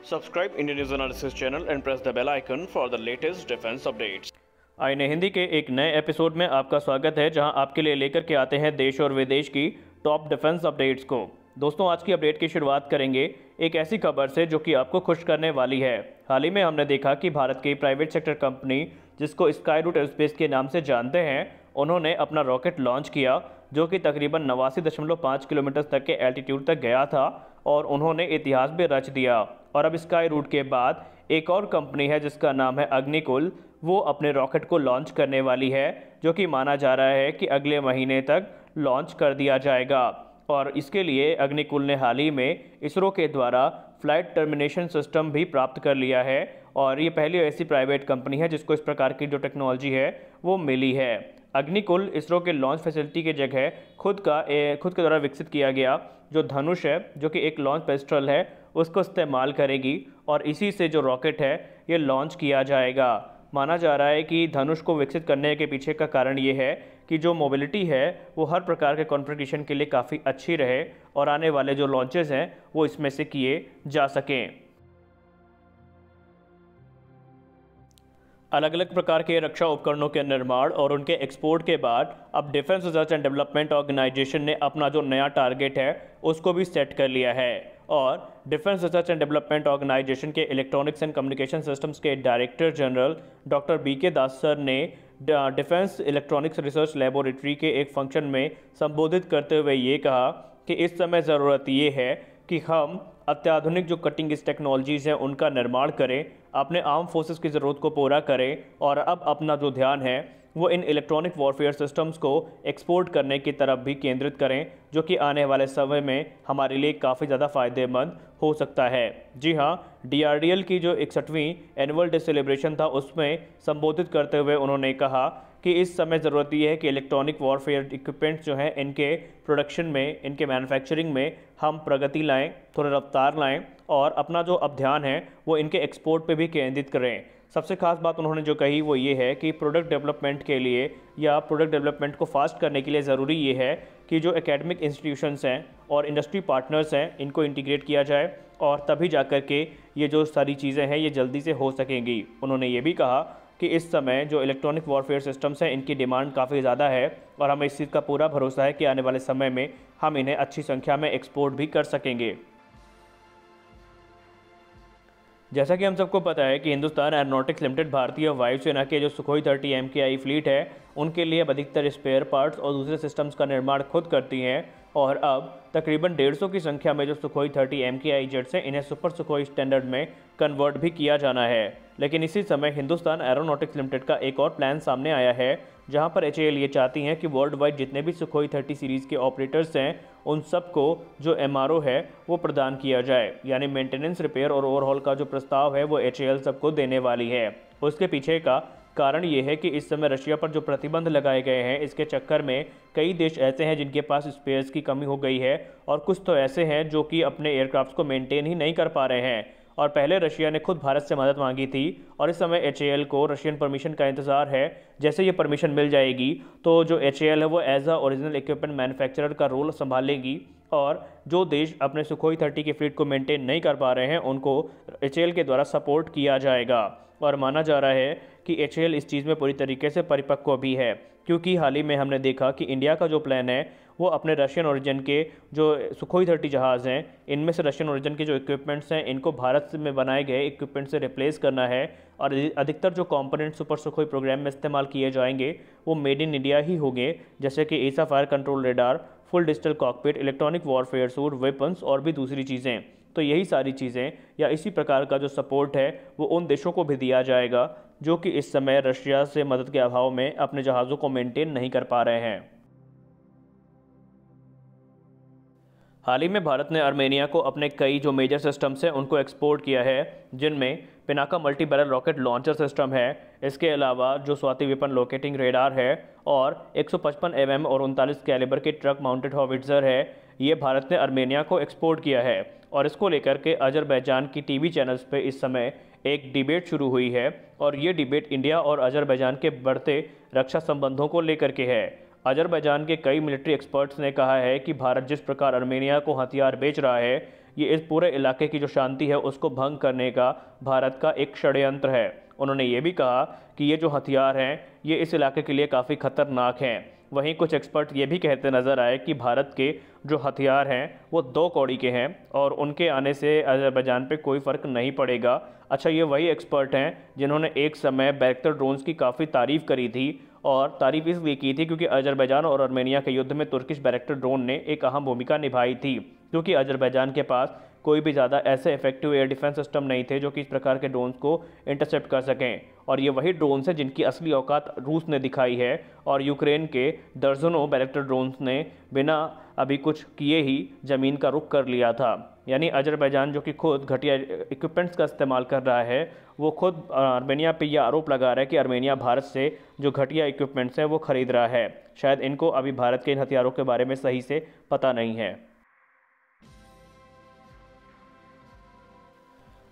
Subscribe Indian News Analysis channel and press the bell icon for the latest defense updates. आईने हिंदी के एक नए episode में आपका स्वागत है, जहां आपके लिए लेकर के आते हैं देश और विदेश की टॉप डिफेंस अपडेट्स को। दोस्तों, आज की अपडेट की शुरुआत करेंगे एक ऐसी खबर से जो कि आपको खुश करने वाली है। हाल ही में हमने देखा कि भारत की प्राइवेट सेक्टर कंपनी, जिसको स्काई रूट एयरोस्पेस के नाम से जानते हैं, उन्होंने अपना रॉकेट लॉन्च किया जो कि तकरीबन 89.5 किलोमीटर तक के एल्टीट्यूड तक गया था और उन्होंने इतिहास भी रच दिया। और अब स्काई रूट के बाद एक और कंपनी है जिसका नाम है अग्निकुल, वो अपने रॉकेट को लॉन्च करने वाली है, जो कि माना जा रहा है कि अगले महीने तक लॉन्च कर दिया जाएगा। और इसके लिए अग्निकुल ने हाल ही में इसरो के द्वारा फ्लाइट टर्मिनेशन सिस्टम भी प्राप्त कर लिया है और ये पहली ऐसी प्राइवेट कंपनी है जिसको इस प्रकार की जो टेक्नोलॉजी है वो मिली है। अग्निकुल इसरो के लॉन्च फैसिलिटी की जगह खुद के द्वारा विकसित किया गया जो धनुष है, जो कि एक लॉन्च पेस्ट्रल है, उसको इस्तेमाल करेगी और इसी से जो रॉकेट है ये लॉन्च किया जाएगा। माना जा रहा है कि धनुष को विकसित करने के पीछे का कारण ये है कि जो मोबिलिटी है वो हर प्रकार के कॉन्फ़िगरेशन के लिए काफ़ी अच्छी रहे और आने वाले जो लॉन्चेस हैं वो इसमें से किए जा सकें। अलग अलग प्रकार के रक्षा उपकरणों के निर्माण और उनके एक्सपोर्ट के बाद अब defence research and development organisation ने अपना जो नया टारगेट है उसको भी सेट कर लिया है। और defence research and development organisation के इलेक्ट्रॉनिक्स एंड कम्युनिकेशन सिस्टम्स के director general doctor BK Das sir ने डिफेंस इलेक्ट्रॉनिक्स रिसर्च लेबोरेटरी के एक फंक्शन में संबोधित करते हुए ये कहा कि इस समय ज़रूरत ये है कि हम अत्याधुनिक जो कटिंग एज टेक्नोलॉजीज़ हैं उनका निर्माण करें, अपने आर्म फोर्सेस की ज़रूरत को पूरा करें और अब अपना जो ध्यान है वो इन इलेक्ट्रॉनिक वॉरफेयर सिस्टम्स को एक्सपोर्ट करने की तरफ भी केंद्रित करें, जो कि आने वाले समय में हमारे लिए काफ़ी ज़्यादा फ़ायदेमंद हो सकता है। जी हाँ, DRDL की जो 61वीं एनुअल डे सेलिब्रेशन था उसमें संबोधित करते हुए उन्होंने कहा कि इस समय ज़रूरत यह है कि इलेक्ट्रॉनिक वॉरफेयर इक्विपमेंट्स जो हैं इनके प्रोडक्शन में, इनके मैन्युफैक्चरिंग में हम प्रगति लाएं, थोड़ा रफ्तार लाएं और अपना जो अब ध्यान है वो इनके एक्सपोर्ट पे भी केंद्रित करें। सबसे खास बात उन्होंने जो कही वो ये है कि प्रोडक्ट डेवलपमेंट के लिए या प्रोडक्ट डेवलपमेंट को फास्ट करने के लिए ज़रूरी ये है कि जो एकेडमिक इंस्टीट्यूशंस हैं और इंडस्ट्री पार्टनर्स हैं इनको इंटीग्रेट किया जाए और तभी जाकर के ये जो सारी चीज़ें हैं ये जल्दी से हो सकेंगी। उन्होंने ये भी कहा कि इस समय जो इलेक्ट्रॉनिक वॉरफेयर सिस्टम्स हैं इनकी डिमांड काफ़ी ज़्यादा है और हमें इस चीज़ का पूरा भरोसा है कि आने वाले समय में हम इन्हें अच्छी संख्या में एक्सपोर्ट भी कर सकेंगे। जैसा कि हम सबको पता है कि हिंदुस्तान एरोनॉटिक्स लिमिटेड भारतीय वायुसेना के जो सुखोई 30 MKI फ्लीट है उनके लिए अब अधिकतर स्पेयर पार्ट्स और दूसरे सिस्टम्स का निर्माण खुद करती हैं और अब तकरीबन 150 की संख्या में जो सुखोई 30 MKI जेट्स हैं इन्हें सुपर सुखोई स्टैंडर्ड में कन्वर्ट भी किया जाना है। लेकिन इसी समय हिंदुस्तान एरोनॉटिक्स लिमिटेड का एक और प्लान सामने आया है जहां पर HAL ये चाहती हैं कि वर्ल्ड वाइड जितने भी सुखोई 30 सीरीज़ के ऑपरेटर्स हैं उन सबको जो MRO है वो प्रदान किया जाए, यानी मेंटेनेंस, रिपेयर और ओवरहॉल का जो प्रस्ताव है वो HAL सबको देने वाली है। उसके पीछे का कारण ये है कि इस समय रशिया पर जो प्रतिबंध लगाए गए हैं इसके चक्कर में कई देश ऐसे हैं जिनके पास स्पेयर्स की कमी हो गई है और कुछ तो ऐसे हैं जो कि अपने एयरक्राफ्ट्स को मेंटेन ही नहीं कर पा रहे हैं। और पहले रशिया ने खुद भारत से मदद मांगी थी और इस समय HAL को रशियन परमिशन का इंतज़ार है। जैसे ये परमिशन मिल जाएगी तो जो HAL है वो as a original equipment manufacturer का रोल संभालेगी और जो देश अपने सुखोई 30 की फ्लीट को मेंटेन नहीं कर पा रहे हैं उनको HAL के द्वारा सपोर्ट किया जाएगा। और माना जा रहा है कि HAL इस चीज़ में पूरी तरीके से परिपक्व भी है, क्योंकि हाल ही में हमने देखा कि इंडिया का जो प्लान है वो अपने रशियन ओरिजिन के जो सुखोई 30 जहाज़ हैं इनमें से रशियन ओरिजिन के जो इक्विपमेंट्स हैं इनको भारत में बनाए गए इक्विपमेंट से रिप्लेस करना है और अधिकतर जो कंपोनेंट सुपर सुखोई प्रोग्राम में इस्तेमाल किए जाएंगे वो मेड इन इंडिया ही होंगे, जैसे कि AESA fire control radar, full digital cockpit, electronic warfare suite, weapons और भी दूसरी चीज़ें। तो यही सारी चीज़ें या इसी प्रकार का जो सपोर्ट है वो उन देशों को भी दिया जाएगा जो कि इस समय रशिया से मदद के अभाव में अपने जहाज़ों को मेंटेन नहीं कर पा रहे हैं। हाल ही में भारत ने आर्मेनिया को अपने कई जो मेजर सिस्टम्स हैं उनको एक्सपोर्ट किया है, जिनमें Pinaka multi barrel rocket launcher system है, इसके अलावा जो स्वाति वेपन लोकेटिंग रेडार है और 155 mm और 39 कैलिबर के ट्रक माउंटेड हॉविट्ज़र है। ये भारत ने आर्मेनिया को एक्सपोर्ट किया है और इसको लेकर के अजरबैजान की TV चैनल्स पे इस समय एक डिबेट शुरू हुई है और ये डिबेट इंडिया और अजरबैजान के बढ़ते रक्षा संबंधों को लेकर के है। अजरबैजान के कई मिलिट्री एक्सपर्ट्स ने कहा है कि भारत जिस प्रकार आर्मेनिया को हथियार बेच रहा है ये इस पूरे इलाके की जो शांति है उसको भंग करने का भारत का एक षड्यंत्र है। उन्होंने ये भी कहा कि ये जो हथियार हैं ये इस इलाके के लिए काफ़ी खतरनाक हैं। वहीं कुछ एक्सपर्ट ये भी कहते नज़र आए कि भारत के जो हथियार हैं वो 2 कौड़ी के हैं और उनके आने से अज़रबैजान पे कोई फ़र्क नहीं पड़ेगा। अच्छा, ये वही एक्सपर्ट हैं जिन्होंने एक समय बैरक्टर ड्रोन्स की काफ़ी तारीफ़ करी थी, और तारीफ़ इसलिए की थी क्योंकि अज़रबैजान और आर्मेनिया के युद्ध में तुर्किश बैरक्टर ड्रोन ने एक अहम भूमिका निभाई थी, क्योंकि अज़रबैजान के पास कोई भी ज़्यादा ऐसे इफेक्टिव एयर डिफेंस सिस्टम नहीं थे जो कि इस प्रकार के ड्रोन्स को इंटरसेप्ट कर सकें। और ये वही ड्रोन्स हैं जिनकी असली औकात रूस ने दिखाई है, और यूक्रेन के दर्जनों बैरक्टर ड्रोन्स ने बिना अभी कुछ किए ही ज़मीन का रुख कर लिया था। यानी अज़रबैजान जो कि खुद घटिया इक्विपमेंट्स का इस्तेमाल कर रहा है, वो खुद आर्मेनिया पे यह आरोप लगा रहा है कि आर्मेनिया भारत से जो घटिया इक्विपमेंट्स हैं वो ख़रीद रहा है। शायद इनको अभी भारत के इन हथियारों के बारे में सही से पता नहीं है।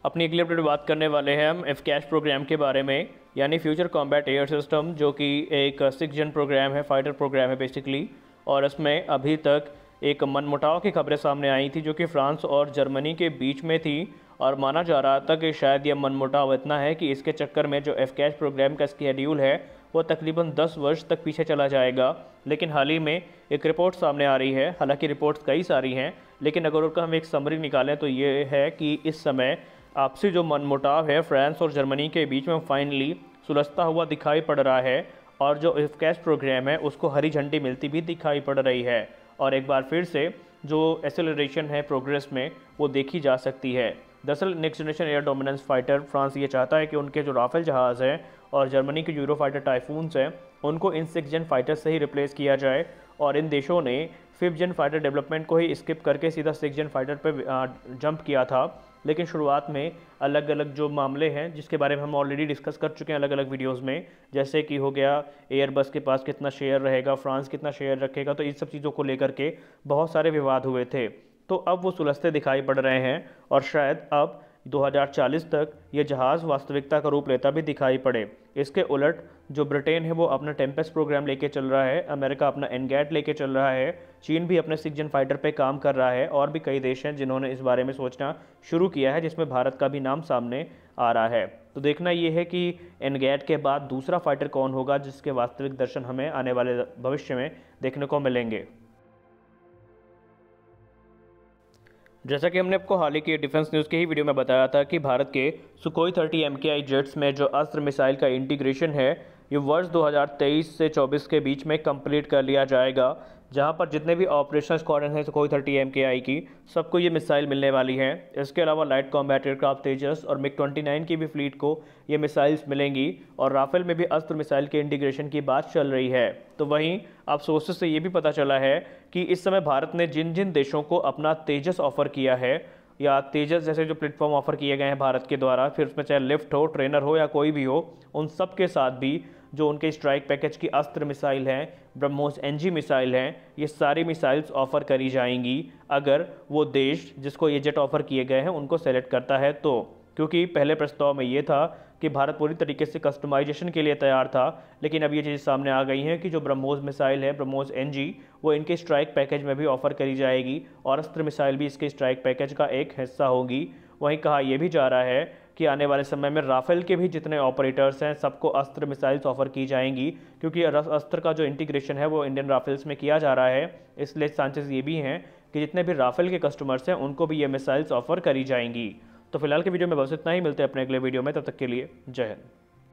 अपनी अगली अपडेट बात करने वाले हैं हम एफकैश प्रोग्राम के बारे में, यानी फ्यूचर कॉम्बैट एयर सिस्टम, जो कि एक 6th जन प्रोग्राम है, फाइटर प्रोग्राम है बेसिकली। और इसमें अभी तक एक मनमुटाव की खबरें सामने आई थी जो कि फ्रांस और जर्मनी के बीच में थी, और माना जा रहा था कि शायद यह मनमुटाव इतना है कि इसके चक्कर में जो एफकैश प्रोग्राम का स्केड्यूल है वो तकरीबन 10 वर्ष तक पीछे चला जाएगा। लेकिन हाल ही में एक रिपोर्ट सामने आ रही है, हालांकि रिपोर्ट्स कई सारी हैं, लेकिन अगर उनका हम एक समरी निकालें तो ये है कि इस समय आपसी जो मनमुटाव है फ्रांस और जर्मनी के बीच में फाइनली सुलझता हुआ दिखाई पड़ रहा है, और जो एफकैश प्रोग्राम है उसको हरी झंडी मिलती भी दिखाई पड़ रही है, और एक बार फिर से जो एक्सेलरेशन है प्रोग्रेस में वो देखी जा सकती है। दरअसल next generation air dominance fighter France ये चाहता है कि उनके जो राफेल जहाज़ हैं और जर्मनी के यूरो फाइटर टाइफून्स हैं उनको इन 6th जन फाइटर से ही रिप्लेस किया जाए, और इन देशों ने 5th जन फाइटर डेवलपमेंट को ही स्किप करके सीधा 6th जन फाइटर पर जंप किया था। लेकिन शुरुआत में अलग अलग जो मामले हैं जिसके बारे में हम ऑलरेडी डिस्कस कर चुके हैं अलग अलग वीडियोस में, जैसे कि हो गया एयरबस के पास कितना शेयर रहेगा, फ्रांस कितना शेयर रखेगा, तो इन सब चीज़ों को लेकर के बहुत सारे विवाद हुए थे। तो अब वो सुलझते दिखाई पड़ रहे हैं, और शायद अब 2040 तक ये जहाज़ वास्तविकता का रूप लेता भी दिखाई पड़े। इसके उलट जो ब्रिटेन है वो अपना टेम्पेस्ट प्रोग्राम लेके चल रहा है, अमेरिका अपना एनगैट लेके चल रहा है, चीन भी अपने 6th जन फाइटर पे काम कर रहा है, और भी कई देश हैं जिन्होंने इस बारे में सोचना शुरू किया है, जिसमें भारत का भी नाम सामने आ रहा है। तो देखना ये है कि एनगैट के बाद दूसरा फाइटर कौन होगा जिसके वास्तविक दर्शन हमें आने वाले भविष्य में देखने को मिलेंगे। जैसा कि हमने आपको हाल ही की डिफेंस न्यूज़ के ही वीडियो में बताया था कि भारत के सुखोई 30 MKI जेट्स में जो अस्त्र मिसाइल का इंटीग्रेशन है ये वर्ष 2023 से 24 के बीच में कंप्लीट कर लिया जाएगा, जहां पर जितने भी ऑपरेशनल स्क्वाड्रन हैं सुखोई 30 MKI की सबको ये मिसाइल मिलने वाली हैं। इसके अलावा लाइट कॉम्बैट एयरक्राफ्ट तेजस और MiG-29 की भी फ्लीट को ये मिसाइल्स मिलेंगी, और राफेल में भी अस्त्र मिसाइल के इंटीग्रेशन की बात चल रही है। तो वहीं अब सोर्सेस से ये भी पता चला है कि इस समय भारत ने जिन जिन देशों को अपना तेजस ऑफर किया है, या तेजस जैसे जो प्लेटफॉर्म ऑफर किए गए हैं भारत के द्वारा, फिर उसमें चाहे लिफ्ट हो, ट्रेनर हो या कोई भी हो, उन सब के साथ भी जो उनके स्ट्राइक पैकेज की अस्त्र मिसाइल हैं, ब्रह्मोस NG मिसाइल हैं, ये सारी मिसाइल्स ऑफ़र करी जाएंगी अगर वो देश जिसको ये जेट ऑफ़र किए गए हैं उनको सेलेक्ट करता है तो। क्योंकि पहले प्रस्ताव में ये था कि भारत पूरी तरीके से कस्टमाइजेशन के लिए तैयार था, लेकिन अब ये चीज़ सामने आ गई है कि जो ब्रह्मोस मिसाइल है, ब्रह्मोस NG, वो इनके स्ट्राइक पैकेज में भी ऑफ़र करी जाएगी, और अस्त्र मिसाइल भी इसके स्ट्राइक पैकेज का एक हिस्सा होगी। वहीं कहा यह भी जा रहा है कि आने वाले समय में राफेल के भी जितने ऑपरेटर्स हैं सबको अस्त्र मिसाइल्स ऑफर की जाएंगी, क्योंकि अस्त्र का जो इंटीग्रेशन है वो इंडियन राफेल्स में किया जा रहा है। इसलिए चांसेस ये भी हैं कि जितने भी राफेल के कस्टमर्स हैं उनको भी ये मिसाइल्स ऑफर करी जाएंगी। तो फिलहाल के वीडियो में बस इतना ही, मिलते हैं अपने अगले वीडियो में, तब तक के लिए जय हिंद।